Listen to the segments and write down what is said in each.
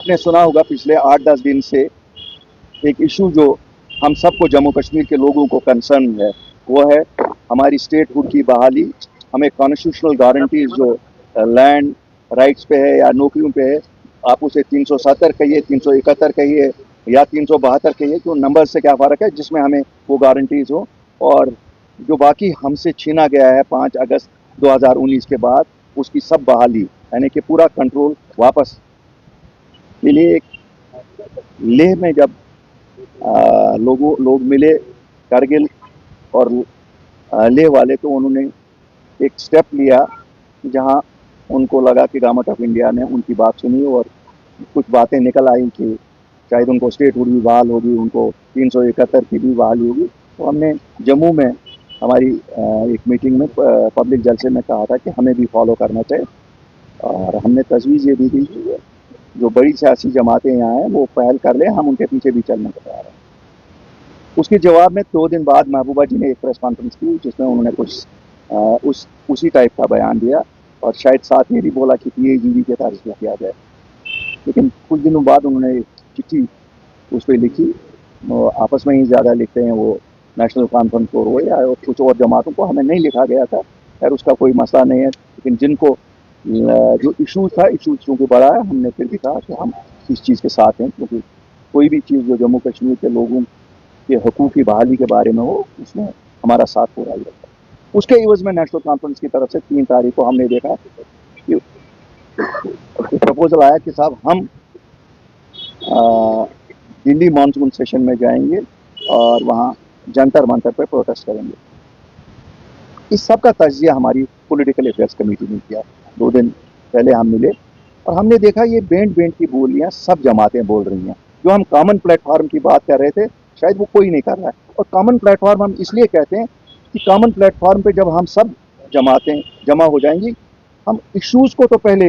आपने सुना होगा पिछले 8-10 दिन से एक इशू जो हम सबको जम्मू कश्मीर के लोगों को कंसर्न है, वो है हमारी स्टेटहुड की बहाली। हमें कॉन्स्टिट्यूशनल गारंटीज जो लैंड राइट्स पे है या नौकरियों पे है, आप उसे 370 कहिए, 371 कहिए या 372 कहिए, तो नंबर से क्या फ़र्क है, जिसमें हमें वो गारंटीज हो। और जो बाकी हमसे छीना गया है 5 अगस्त 2019 के बाद, उसकी सब बहाली, यानी कि पूरा कंट्रोल वापस के लिए। लेह में जब लोग मिले कारगिल और लेह वाले, तो उन्होंने एक स्टेप लिया जहां उनको लगा कि गवर्नमेंट ऑफ इंडिया ने उनकी बात सुनी और कुछ बातें निकल आई कि शायद उनको स्टेटहुड भी बहाल होगी, उनको 371 की भी बहाली होगी। तो हमने जम्मू में हमारी एक मीटिंग में पब्लिक जलसे में कहा था कि हमें भी फॉलो करना चाहिए, और हमने तजवीज़ ये दी थी कि जो बड़ी सियासी जमातें यहाँ हैं वो पहल कर लें, हम उनके पीछे भी चलने को तैयार हैं। उसके जवाब में 2 दिन बाद महबूबा जी ने एक प्रेस कॉन्फ्रेंस की, जिसमें उन्होंने कुछ उसी टाइप का बयान दिया, और शायद साथ ये भी बोला कि पीएजीवी के तहत इसको किया जाए। लेकिन कुछ दिनों बाद उन्होंने एक चिट्ठी उस पर लिखी, वो आपस में ही ज़्यादा लिखते हैं, वो नेशनल कॉन्फ्रेंस को हो या कुछ और जमातों को, हमें नहीं लिखा गया था, खैर उसका कोई मसला नहीं है। लेकिन जिनको जो इशूज़ था, इशूज़ चूँकि बड़ा है, हमने फिर भी कहा कि हम इस चीज़ के साथ हैं, क्योंकि कोई भी चीज़ जो जम्मू कश्मीर के लोगों के हकूक़ की बहाली के बारे में हो, उसमें हमारा साथ पूरा ही रहता है। उसके एवज़ में नेशनल कॉन्फ्रेंस की तरफ से 3 तारीख को हमने देखा कि प्रपोजल आया कि साहब हम दिल्ली मानसून सेशन में जाएंगे और वहाँ जंतर मंतर पर प्रोटेस्ट करेंगे। इस सब का तजिया हमारी पॉलिटिकल अफेयर्स कमेटी ने किया। 2 दिन पहले हम मिले और हमने देखा ये बेंट की बोलियां सब जमातें बोल रही हैं। जो हम कॉमन प्लेटफॉर्म की बात कर रहे थे, शायद वो कोई नहीं कर रहा है। और कॉमन प्लेटफॉर्म हम इसलिए कहते हैं कि कॉमन प्लेटफॉर्म पे जब हम सब जमातें जमा हो जाएंगी, हम इश्यूज़ को तो पहले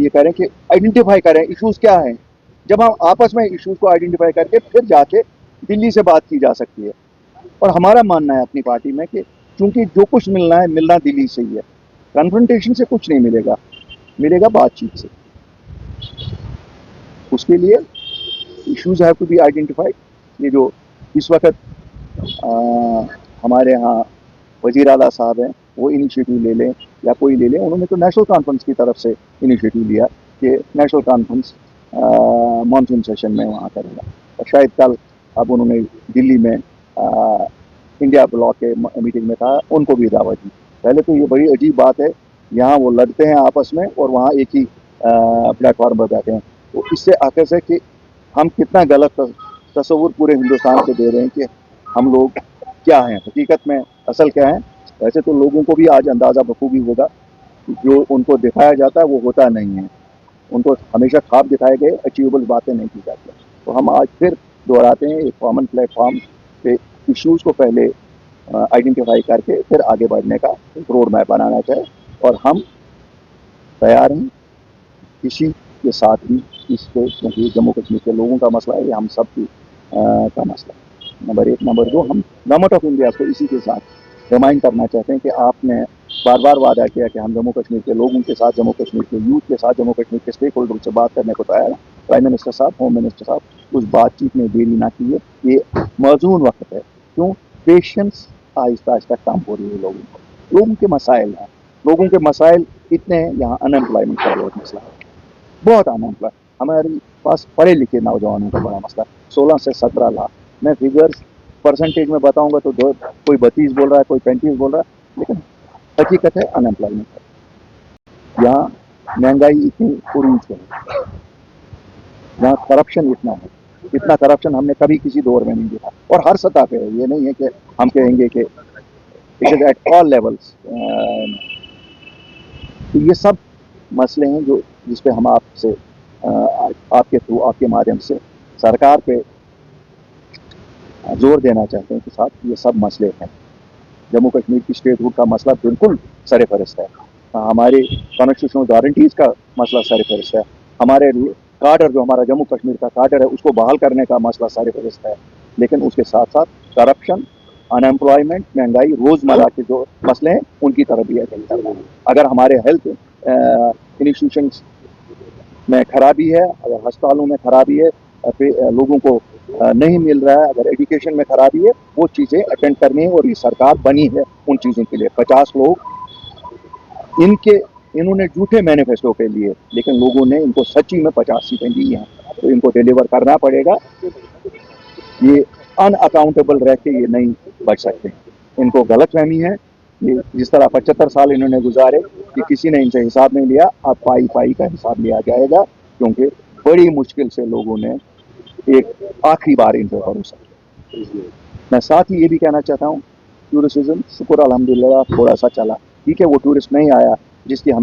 ये करें कि आइडेंटिफाई करें इश्यूज़ क्या हैं। जब हम आपस में इश्यूज़ को आइडेंटिफाई करके फिर जाके दिल्ली से बात की जा सकती है। और हमारा मानना है अपनी पार्टी में कि चूंकि जो कुछ मिलना है, मिलना दिल्ली से ही है। कन्फ्रंटेशन से कुछ नहीं मिलेगा, मिलेगा बातचीत से। उसके लिए issues have to be identified. ये जो इस वक्त हमारे यहाँ वजीर आला साहब हैं, वो इनिशिएटिव ले लें या कोई ले लें। उन्होंने तो नेशनल कॉन्फ्रेंस की तरफ से इनिशिएटिव लिया कि नेशनल कॉन्फ्रेंस मानसून सेशन में वहाँ करेगा, और शायद कल अब उन्होंने दिल्ली में इंडिया ब्लॉक के मीटिंग में कहा, उनको भी दावत दी। पहले तो ये बड़ी अजीब बात है, यहाँ वो लड़ते हैं आपस में और वहाँ एक ही प्लेटफॉर्म पर बैठे हैं। तो इससे आखिर से कि हम कितना गलत तस्वुर पूरे हिंदुस्तान को दे रहे हैं कि हम लोग क्या हैं, हकीकत में असल क्या है। वैसे तो लोगों को भी आज अंदाज़ा बखूबी होगा, जो उनको दिखाया जाता है वो होता नहीं है। उनको हमेशा ख्वाब दिखाए गए, अचीवेबल बातें नहीं की जाती। तो हम आज फिर दोहराते हैं, एक कॉमन प्लेटफॉर्म पे इश्यूज़ को पहले आइडेंटिफाई करके फिर आगे बढ़ने का एक रोड मैप बनाना चाहिए, और हम तैयार हैं किसी के साथ भी इस पे, क्योंकि जम्मू कश्मीर के लोगों का मसला है, ये हम सब की का मसला है। नंबर 1। नंबर 2, हम गवर्नमेंट ऑफ इंडिया को इसी के साथ रिमाइंड करना चाहते हैं कि आपने बार बार वादा किया कि हम जम्मू कश्मीर के लोगों के साथ, जम्मू कश्मीर के यूथ के साथ, जम्मू कश्मीर के स्टेक होल्डर से बात करने को तैयार है। प्राइम मिनिस्टर साहब, होम मिनिस्टर साहब, उस बातचीत में देरी ना कीजिए, ये मौजून वक्त है। क्यों? पेशेंस आहिस्ता आहिस्ता कम हो रही है लोगों के मसाइल हैं। लोगों के मसाइल इतने हैं, यहाँ अनएम्प्लॉयमेंट का बहुत मसला है, बहुत अनएम्प्लॉय। हमारे पास पढ़े लिखे नौजवानों का बड़ा मसला, 16 से 17 लाख। मैं फिगर्स परसेंटेज में बताऊंगा तो कोई 32 बोल रहा है, कोई 35 बोल रहा है, लेकिन हकीकत है अनएम्प्लॉयमेंट है। यहाँ महंगाई इतनी उरूज है, यहाँ करप्शन इतना है, इतना करप्शन हमने कभी किसी दौर में नहीं देखा, और हर सतह पे है। ये नहीं है कि हम कहेंगे कि it is at all levels. तो ये सब मसले हैं जो जिस पे हम आपसे आपके थ्रू, आपके माध्यम से सरकार पे जोर देना चाहते हैं कि साहब ये सब मसले हैं। जम्मू कश्मीर की स्टेटहुड का मसला बिल्कुल सर फहरिस्त है, हमारे कॉन्स्टिट्यूशनल गारंटीज़ का मसला सर फहरिस्त है, हमारे काडर जो हमारा जम्मू कश्मीर का काडर है उसको बहाल करने का मसला सर फहरिस्त है। लेकिन उसके साथ साथ करप्शन, अनएम्प्लॉयमेंट, महंगाई, रोज़मर्रा के जो मसले हैं उनकी तरफ भी अटेंड करना है। अगर हमारे हेल्थ इंस्टीट्यूशंस میں خرابی ہے، اگر ہسپتالوں میں خرابی ہے، لوگوں کو نہیں مل رہا ہے، اگر ایجوکیشن میں خرابی ہے، وہ چیزیں اٹینڈ کرنی ہے، اور یہ سرکار بنی ہے ان چیزوں کے لیے. 50 لوگ انہوں نے جھوٹے مینیفیسٹو کے لیے، لیکن لوگوں نے ان کو سچی میں 50 سیٹیں دی ہیں، تو ان کو ڈیلیور کرنا پڑے گا. یہ ان اکاؤنٹیبل رہ کے یہ نہیں بچ سکتے. ان کو غلط فہمی ہے. یہ جس طرح 75 سال انہوں نے گزارے کہ کسی نے ان سے حساب نہیں لیا، اب پائی پائی کا حساب لیا جائے گا، کیونکہ بڑی مشکل سے لوگوں نے ایک آخری بار ان پہ بھروسہ کیا. میں ساتھ ہی یہ بھی کہنا چاہتا ہوں، ٹورسزم شکر الحمدللہ تھوڑا سا چلا. ٹھیک ہے وہ ٹورسٹ نہیں آیا جس کی ہمیں